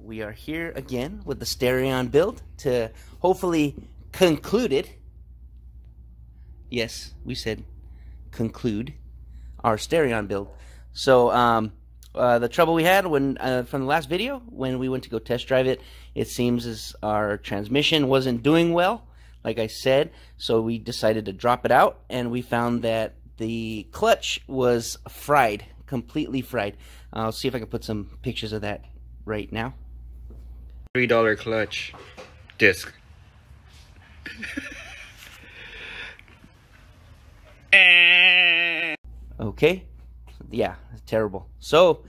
we are here again with the Starion build to hopefully conclude it. Yes, we said conclude our Starion build. So the trouble we had when from the last video, when we went to go test drive it, it seems as our transmission wasn't doing well, like I said, so we decided to drop it out, and we found that the clutch was fried, completely fried. I'll see if I can put some pictures of that right now. $3 clutch disc. Okay, yeah, terrible. So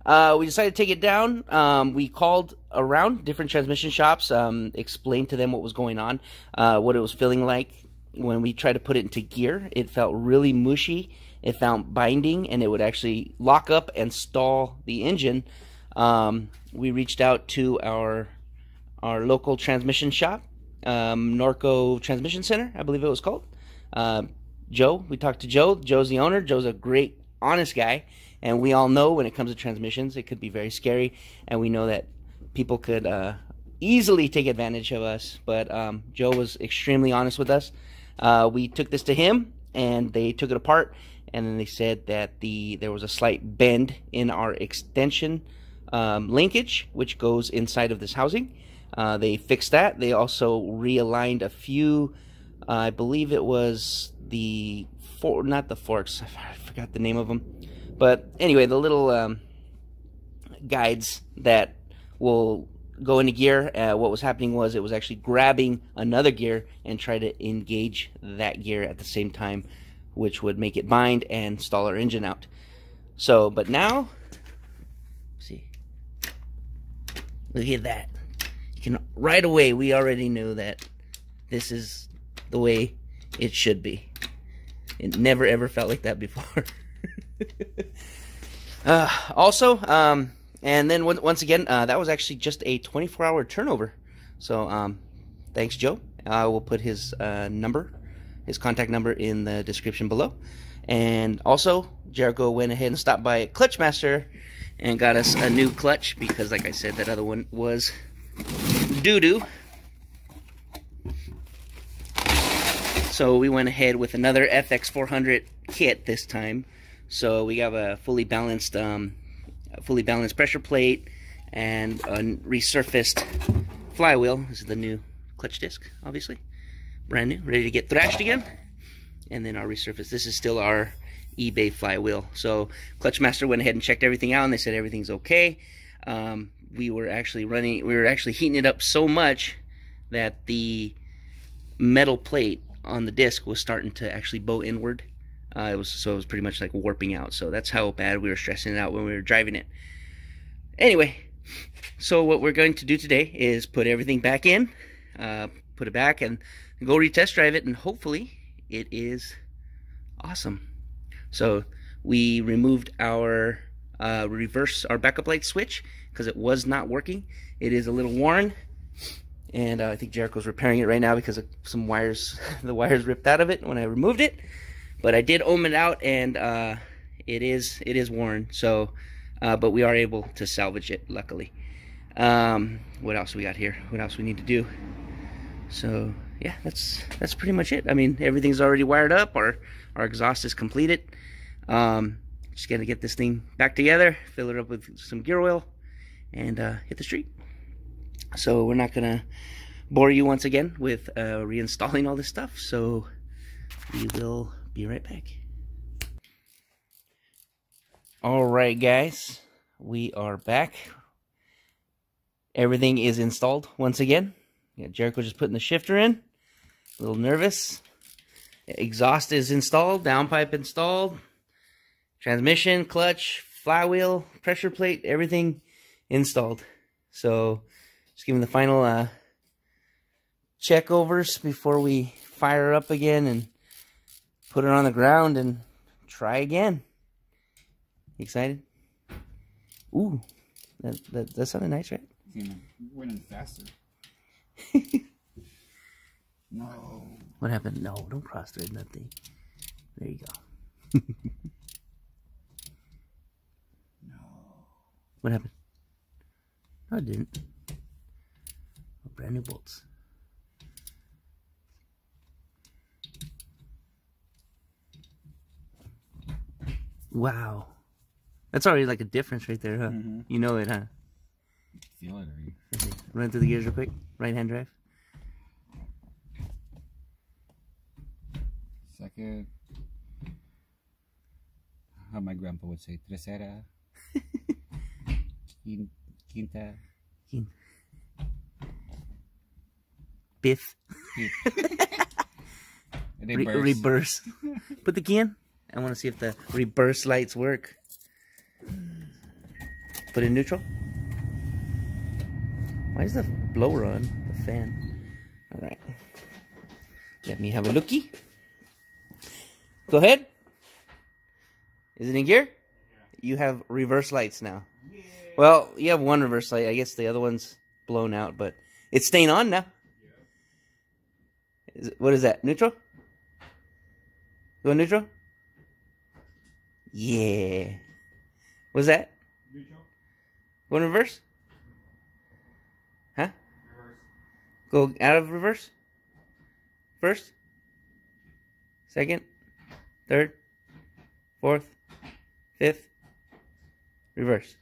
we decided to take it down. We called around different transmission shops, explained to them what was going on, what it was feeling like when we tried to put it into gear. It felt really mushy. It found binding, and it would actually lock up and stall the engine. We reached out to our local transmission shop, Norco Transmission Center, I believe it was called. Joe, we talked to Joe. Joe's the owner. Joe's a great, honest guy, and we all know when it comes to transmissions, it could be very scary, and we know that people could easily take advantage of us, but Joe was extremely honest with us. We took this to him, and they took it apart, and then they said that there was a slight bend in our extension linkage, which goes inside of this housing. They fixed that. They also realigned a few, I believe it was not the forks, I forgot the name of them, but anyway, the little guides that will go into gear. What was happening was it was actually grabbing another gear and try to engage that gear at the same time, which would make it bind and stall our engine out. So, but now, see, look at that. You can, right away, we already knew that this is the way it should be. It never ever felt like that before. Also, and then once again, that was actually just a 24-hour turnover. So thanks, Joe. I will put his contact number in the description below. And also, Jericho went ahead and stopped by Clutch Master and got us a new clutch, because like I said, that other one was doo-doo. So we went ahead with another FX400 kit this time. So we have a fully balanced pressure plate and a resurfaced flywheel. This is the new clutch disc, obviously, brand new, ready to get thrashed again. And then our resurfaced. This is still our eBay flywheel. So Clutch Master went ahead and checked everything out, and they said everything's okay. We were actually heating it up so much that the metal plate on the disc was starting to actually bow inward. It was pretty much like warping out. So that's how bad we were stressing it out when we were driving it. Anyway, so what we're going to do today is put everything back in, put it back, and go retest drive it, and hopefully it is awesome. So we removed our our backup light switch because it was not working. It is a little worn. And I think Jericho's repairing it right now because of some wires, the wires ripped out of it when I removed it. But I did ohm it out, and it is worn. So, but we are able to salvage it, luckily. What else we got here? What else we need to do? So yeah, that's pretty much it. I mean, everything's already wired up. Our exhaust is completed. Just gotta get this thing back together, fill it up with some gear oil, and hit the street. So we're not gonna bore you once again with reinstalling all this stuff, so we will be right back. Alright guys, we are back. Everything is installed once again. Yeah, Jericho just putting the shifter in. A little nervous. Exhaust is installed, downpipe installed, transmission, clutch, flywheel, pressure plate, everything installed. So just giving the final check overs before we fire up again and put it on the ground and try again. You excited? Ooh, that sounded nice, right? It's winning faster. No. What happened? No, don't cross thread that thing. There you go. No. What happened? No, it didn't. Brand new bolts. Wow. That's already like a difference right there, huh? Mm-hmm. You know it, huh? Feel it already. Run through the gears real quick. Right-hand drive. Second. How my grandpa would say, tercera. Quinta. Fifth. Reverse. Put the key in. I want to see if the reverse lights work. Put in neutral. Why is the blower on? The fan. Alright. Let me have a lookie. Go ahead. Is it in gear? You have reverse lights now. Yeah. Well, you have one reverse light. I guess the other one's blown out, but it's staying on now. Yeah. What is that? Neutral? Go neutral? Yeah. What's that? Neutral. Go in reverse? Huh? Reverse. Go out of reverse? First? Second? Third? Fourth? Fifth? Reverse.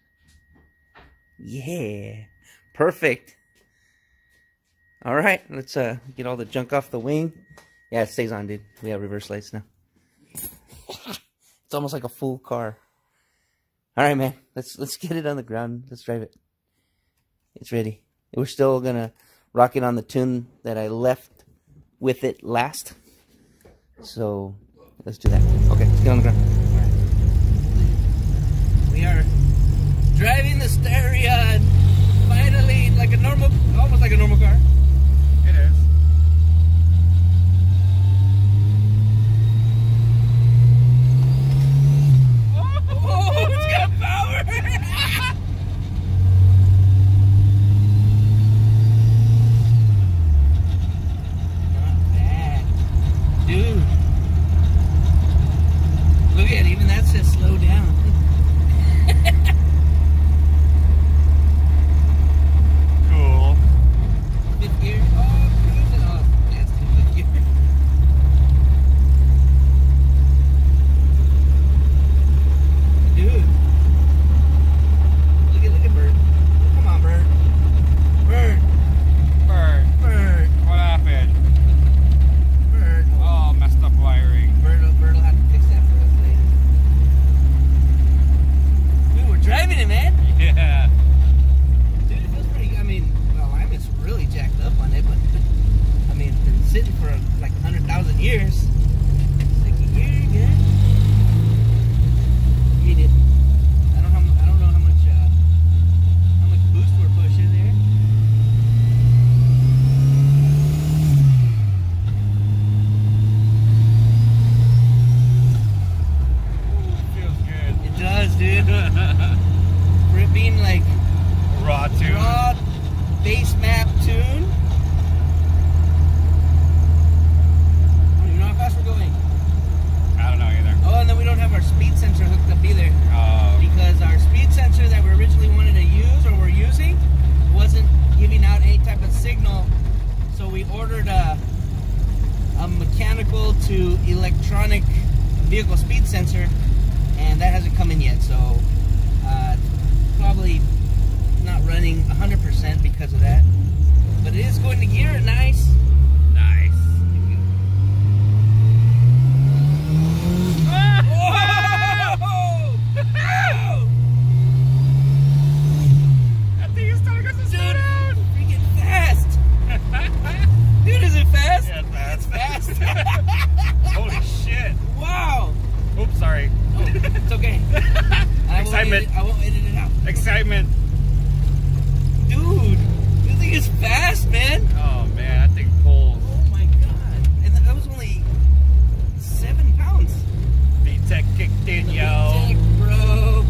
Yeah. Perfect. Alright, let's get all the junk off the wing. Yeah, it stays on, dude. We have reverse lights now. It's almost like a full car. Alright, man. Let's get it on the ground. Let's drive it. It's ready. We're still gonna rock it on the tune that I left with it last. So let's do that. Okay, let's get on the ground. We are driving the Starion. Finally, like a normal, almost like a normal car. It is. Oh, it's got power! Not bad. Dude. Look at it, even that says slow down. Cool. Fifth gear. Oh, cruising off. That's the fifth gear. Dude. Look at Bird. Come on, Bird. Bird. What happened? Bird. Oh, messed up wiring. Bird will have to fix that for us later. Dude, we're driving it, man. Yeah. Dude, it feels pretty good. I mean, well, I'm just really jacked up on it, but I mean, it's been sitting for like 100,000 years. It's like a year, yeah. I mean, I don't know how much boost we're pushing there. Feels good. It does, dude. For it being like Raw tune. raw base map tune. I don't even know how fast we're going. I don't know either. Oh, and then we don't have our speed sensor hooked up either. Oh. Because our speed sensor that we originally wanted to use, or we're using, wasn't giving out any type of signal. So we ordered a mechanical to electronic vehicle speed sensor, and that hasn't come in yet. So probably not running 100% because of that. But it is going to gear nice. Nice. Whoa! That thing is telling us to slow down. Freaking fast! Dude, is it fast? Yeah, it's It's fast. fast. Holy shit. Wow! Oops, sorry. Oh, it's okay. Excitement. I won't edit it out. Excitement. Dude, this thing is fast, man. Oh man, that thing pulls. Oh my god. And that was only 7 pounds. VTech kicked in, yo. Tech, bro.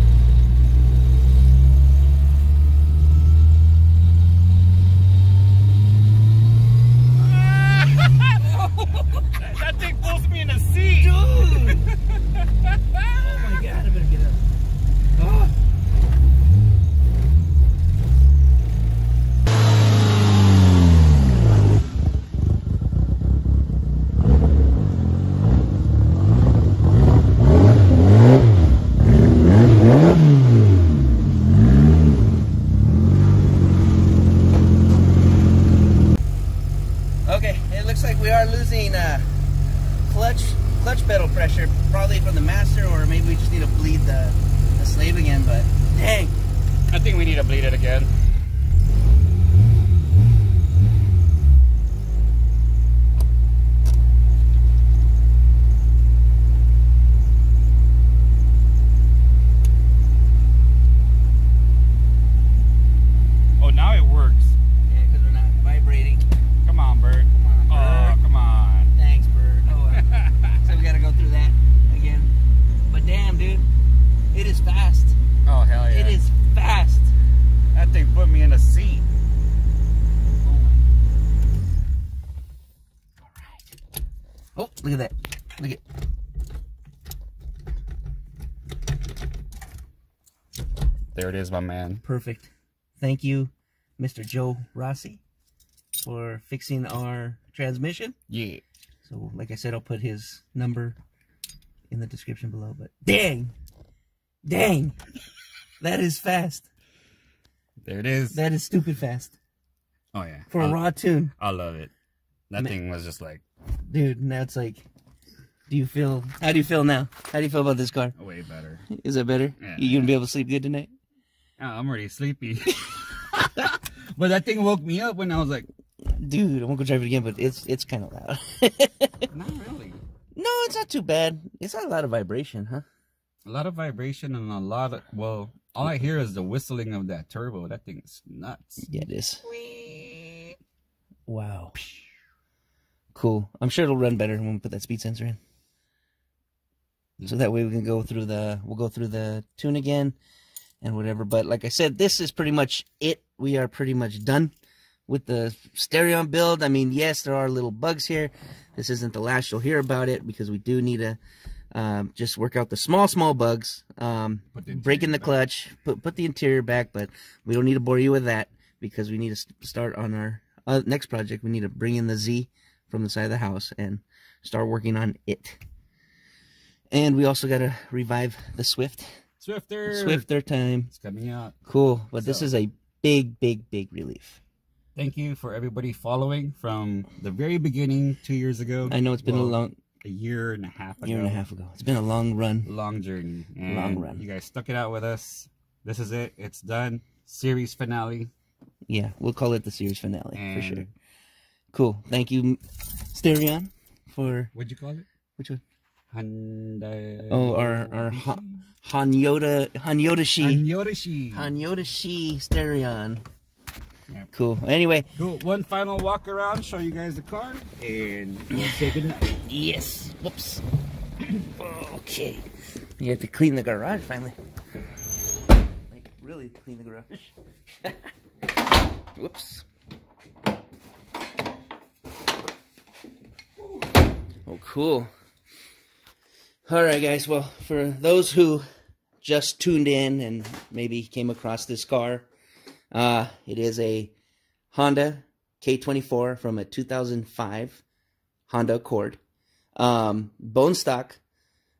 That thing pulls me in the seat. Dude. Oh my god, I better get up. Oh. pedal pressure, probably from the master, or maybe we just need to bleed the slave again, but dang. I think we need to bleed it again. Oh, now it works. Yeah, because we're not vibrating. Come on, Bird. Come on, Bird. Oh, come on. Thanks, Bird. Oh, so we gotta go through that again. But damn, dude, it is fast. Oh, hell yeah. It is fast. That thing put me in a seat. All right. Oh, look at that. Look at. There it is, my man. Perfect. Thank you, Mr. Joe Rossi, for fixing our transmission. Yeah. So, like I said, I'll put his number in the description below. But dang, that is fast. There it is. That is stupid fast Oh, yeah. for a raw tune, I love it. That thing was just like dude. Now it's like, how do you feel now? How do you feel about this car? way better. Is it better? Yeah. You gonna be able to sleep good tonight? Oh, I'm already sleepy. But that thing woke me up when I was like, Dude, I won't go drive it again, but it's kind of loud. not really. No, it's not too bad. It's not a lot of vibration, huh? A lot of vibration and a lot of, well, all I hear is the whistling of that turbo. That thing's nuts. Yeah, it is. Wow. Cool. I'm sure it'll run better when we put that speed sensor in. So that way we can we'll go through the tune again and whatever. But like I said, this is pretty much it. We are pretty much done with the Starion build. I mean, yes, there are little bugs here. This isn't the last you'll hear about it because we do need to just work out the small bugs. Breaking the clutch, put the interior back, but we don't need to bore you with that because we need to start on our next project. We need to bring in the Z from the side of the house and start working on it. And we also got to revive the Swifter time. It's coming out. Cool. But this is a big relief. Thank you for everybody following from the very beginning 2 years ago. I know it's been a year and a half ago. It's been a long run. Long journey. And long run. You guys stuck it out with us. This is it. It's done. Series finale. Yeah, we'll call it the series finale for sure. Cool. Thank you, Starion, for... What'd you call it? Which one? Hyundai. Oh, our Hanyodashi Starion. Yep. Cool. Anyway. Cool. One final walk around, show you guys the car, and we'll say goodnight. Yes. Whoops. Okay. You have to clean the garage finally. Like, really clean the garage. Whoops. Oh, cool. Alright, guys. Well, for those who just tuned in and maybe came across this car, it is a Honda K24 from a 2005 Honda Accord. Bone stock.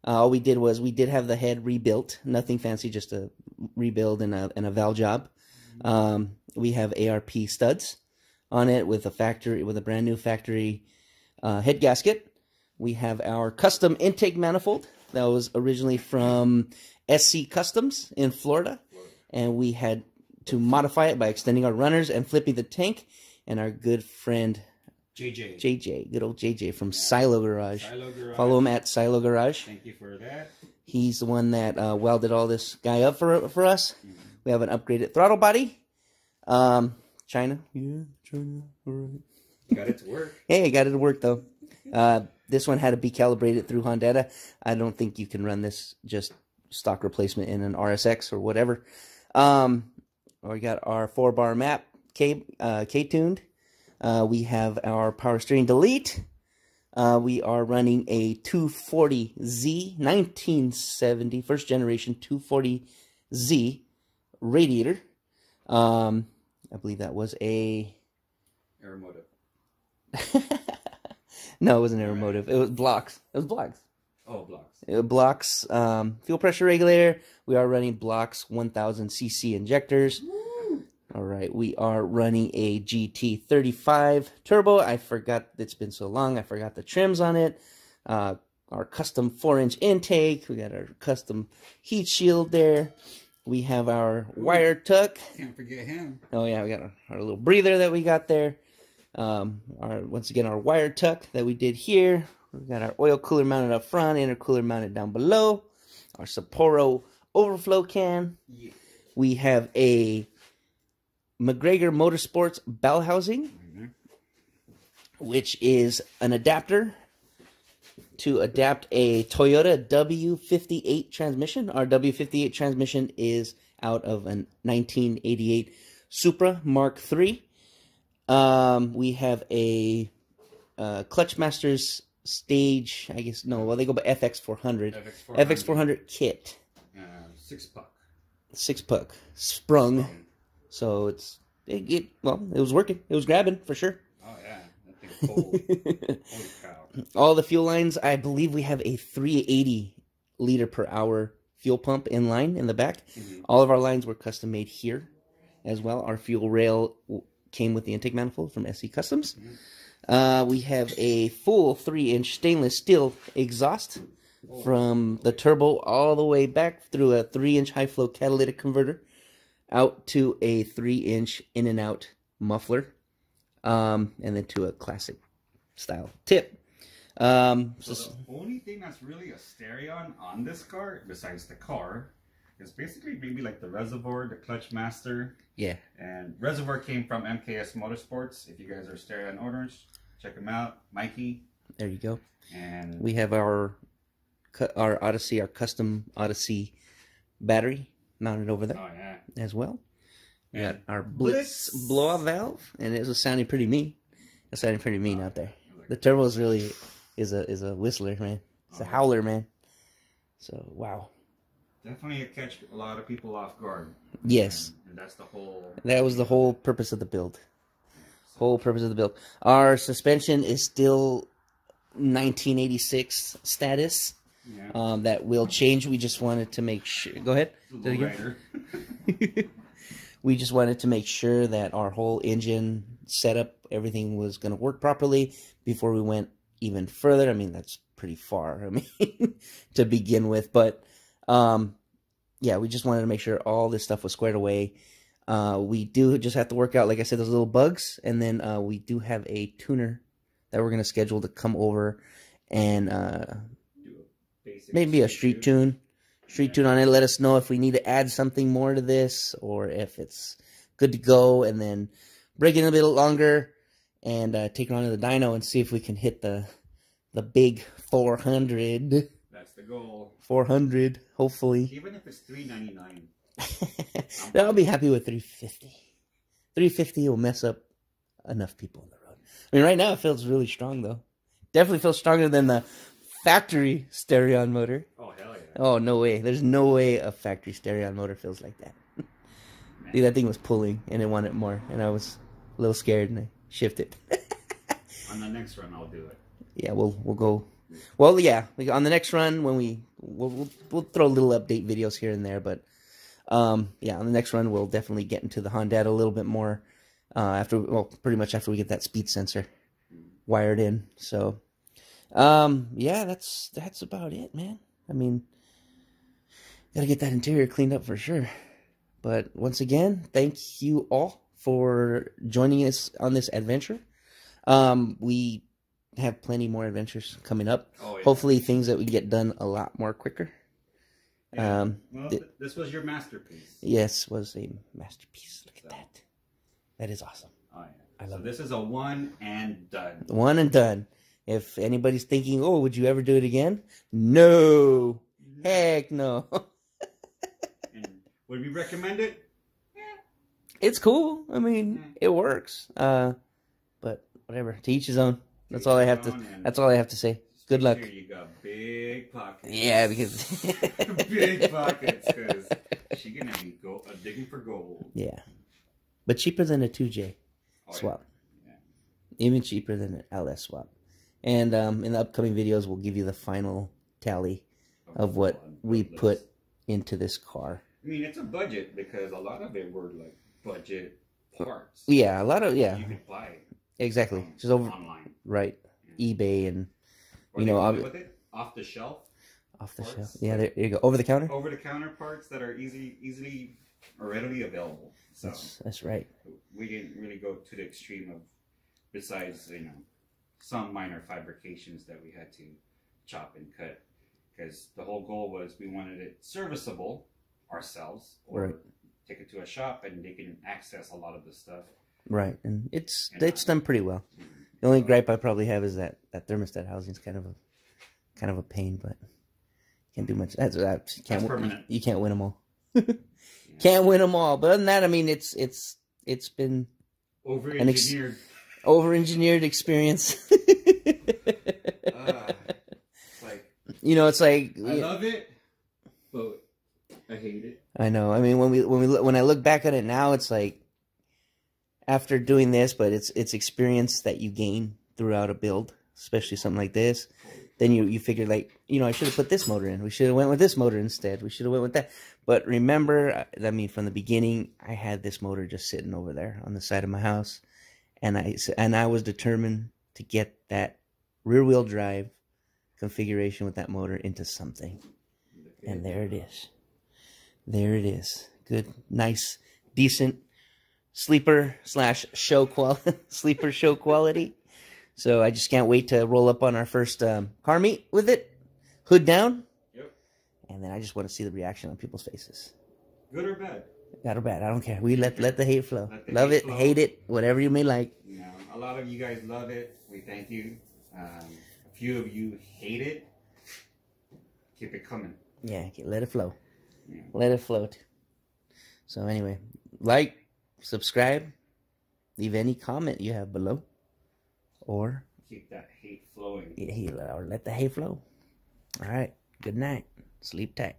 All we did was we did have the head rebuilt. Nothing fancy, just a rebuild and a valve job. We have ARP studs on it with a brand new factory head gasket. We have our custom intake manifold that was originally from SC Customs in Florida, and we had to modify it by extending our runners and flipping the tank. And our good friend JJ, good old JJ from Silo Garage. Follow him at Silo Garage. Thank you for that. He's the one that welded all this guy up for us. We have an upgraded throttle body. China. Yeah, China. All right. Got it to work. Hey, got it to work though. This one had to be calibrated through Honda. I don't think you can run this just stock replacement in an RSX or whatever. We got our 4-bar map K-tuned. We have our power steering delete. We are running a 240Z 1970 first generation 240Z radiator. I believe that was a Aeromotive. No, it wasn't Aeromotive. It was blocks. It was blocks. Oh, blocks. Blocks. Fuel pressure regulator. We are running blocks 1000cc injectors. Woo! All right. We are running a GT35 turbo. I forgot. It's been so long. I forgot the trims on it. our custom 4-inch intake. We got our custom heat shield there. We have our wire tuck. Can't forget him. Oh yeah, we got our little breather that we got there. Once again, our wire tuck that we did here. We got our oil cooler mounted up front, intercooler mounted down below. Our Sapporo overflow can. Yeah. We have a McGregor Motorsports bell housing, which is an adapter to adapt a Toyota W58 transmission. Our W58 transmission is out of a 1988 Supra Mark III. We have a Clutch Masters stage, I guess, no, well, they go by FX400. FX400 kit. 6-puck. 6-puck. Sprung. So it was working. It was grabbing, for sure. Oh, yeah. That thing's cold. Holy cow. All the fuel lines, I believe we have a 380 liter per hour fuel pump in line in the back. All of our lines were custom made here as well. Our fuel rail came with the intake manifold from SC Customs. We have a full 3-inch stainless steel exhaust from the turbo all the way back through a 3-inch high flow catalytic converter out to a 3-inch in and out muffler, and then to a classic style tip. So the only thing that's really a Starion on this car, besides the car, is basically maybe like the reservoir, the clutch master. Yeah. And reservoir came from MKS Motorsports. If you guys are Starion owners, check them out. Mikey. There you go. And we have our Odyssey, our custom Odyssey battery mounted over there. Oh yeah. As well. We got our Blitz blow-off valve, and it was sounding pretty mean. It's sounding pretty mean out there. The turbo is really is a whistler, man. It's a howler, man. So wow. Definitely catch a lot of people off guard. Yes. And that's the whole. That was the whole purpose of the build. Whole purpose of the build. Our suspension is still 1986 status. Yeah. That will change. We just wanted to make sure. Go ahead. We just wanted to make sure that our whole engine setup, everything was going to work properly before we went even further. I mean, that's pretty far. I mean, to begin with, but yeah, we just wanted to make sure all this stuff was squared away. We do just have to work out, like I said, those little bugs, and then we do have a tuner that we're going to schedule to come over and maybe a street tune on it. Let us know if we need to add something more to this or if it's good to go, and then break it a bit longer and take it on to the dyno and see if we can hit the big 400. That's the goal. 400, hopefully. Even if it's $399. I'll be happy with 350. 350 will mess up enough people on the road. I mean, right now it feels really strong, though. Definitely feels stronger than the factory Starion motor. Oh, hell yeah. Oh, no way. There's no way a factory Starion motor feels like that. Dude, that thing was pulling, and it wanted more, and I was a little scared, and I shifted. On the next run, I'll do it. Yeah, we'll go. Well, yeah, on the next run, when we'll throw little update videos here and there, but yeah, on the next run, we'll definitely get into the Honda a little bit more pretty much after we get that speed sensor wired in. So, yeah, that's about it, man. I mean, gotta get that interior cleaned up for sure. But once again, thank you all for joining us on this adventure. We have plenty more adventures coming up. Oh, yeah. Hopefully things that we get done a lot more quicker. Yeah. Well, this was your masterpiece. Yes, was a masterpiece. Look at that. That is awesome. Oh, yeah. I love it. This is a one and done. One and done. If anybody's thinking, oh, would you ever do it again? No. Heck no. And would we recommend it? Yeah. It's cool. I mean, it works. But whatever. To each his own. That's all I have to. That's all I have to say. Good luck. Here you got big pockets. Yeah, because big pockets, because she's gonna be digging for gold. Yeah, but cheaper than a 2J swap. Yeah. Even cheaper than an LS swap. And in the upcoming videos, we'll give you the final tally of what we put into this car. I mean, it's a budget because a lot of it were like budget parts. Yeah, a lot of you can buy. Exactly. Just over online. Right. Yeah. eBay and you know, with it? off the shelf. Off the parts, shelf. Yeah, there you go. Over the counter. Over the counter parts that are easily or readily available. So that's right. We didn't really go to the extreme of, besides some minor fabrications that we had to chop and cut, because the whole goal was we wanted it serviceable ourselves, or right. take it to a shop and they can access a lot of the stuff. Right, and it's done pretty well. The only gripe I probably have is that thermostat housing is kind of a pain, but can't do much. That's permanent. You can't win them all. Can't win them all. But other than that, I mean, it's been over-engineered experience. It's like I love it, but I hate it. I know. I mean, when I look back at it now, it's like after doing this, but it's experience that you gain throughout a build, especially something like this. Then you figure like, I should have put this motor in. We should have went with this motor instead. We should have went with that. But remember, I mean, from the beginning, I had this motor just sitting over there on the side of my house, and I was determined to get that rear-wheel drive configuration with that motor into something. And there it is. There it is. Good, nice, decent sleeper/show quality. Sleeper show quality. So I just can't wait to roll up on our first car meet with it, hood down. Yep. And then I just want to see the reaction on people's faces. Good or bad? Good or bad, I don't care. We let the hate flow. Love it, hate it, whatever you may like. A lot of you guys love it. We thank you. A few of you hate it. Keep it coming. Yeah, let it flow. Yeah. Let it float. So anyway, like, subscribe, leave any comment you have below. Or keep that hate flowing. Or let the hate flow. All right. Good night. Sleep tight.